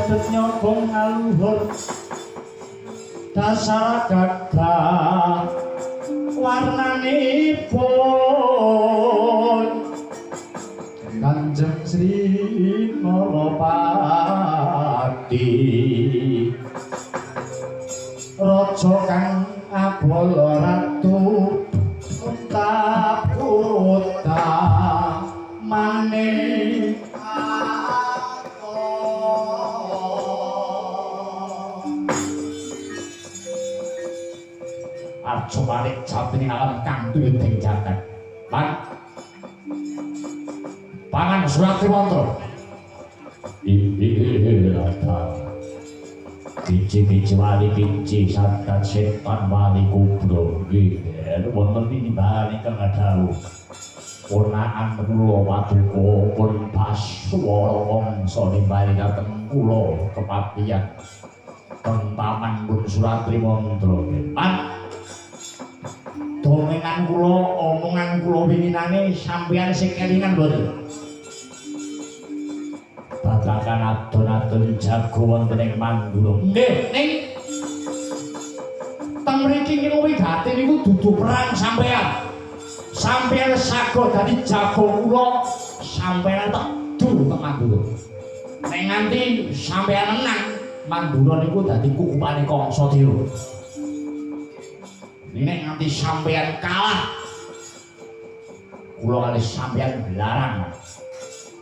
sedhet nyobong ngaluhur dasar gagah warnanipun Kanjeng Sri Narapati raja kang abala ratu puta maning Arjo balik jatining alam kang tuyuting jagat lan pangan Suratri Mantra Ilata Kici-kici wali kici santan setan wali kubro wonten ini bali kang adawu ponaan kula Paduka pun Baswara wangsa nimbali dhateng kula kepatihan teng paman pun Suratri Mantra pan dongengan kula omongan kula winginane sampeyan sing kelingan mboten babagan adon-adon jago wonten ing Mandura nggih ning teng mriki niku wigati niku dudu perang sampeyan sampeyan sago dadi jago kula sampeyan tak dur teng Mandura nek nganti sampeyan menang Mandura niku dadi kukupane Kangsadira nek nganti sampeyan kalah kula kalih sampeyan dilarang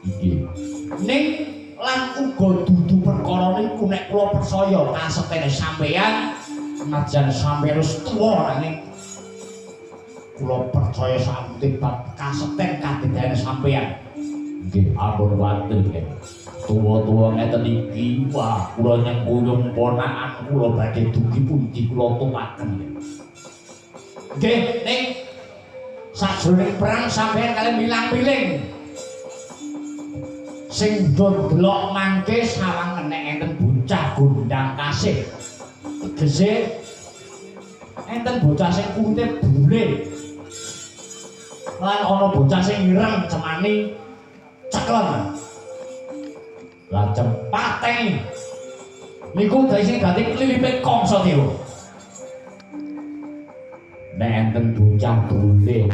iki ning lan uga dudu perkara niku nek kula percaya kasetene sampeyan najan sampeyan wis tuwa ning kula percaya sampun bab kaseten kadidayane sampeyan nggih ampun wonten nggih tuwa-tuwa ngeten iki wah kula nyengkuyung ponakan kula badhe dugi pundi kula tumaken nggih ning sajroning perang sampeyan kalian milang-miling sing delok mangke sawang nek enten bocah gondang kasih tegese enten bocah sing kuwite bule lan ana bocah sing ireng cemani cekleng lajeng pateni niku sing dadi klilipe Kangsadira nek enten bocah bule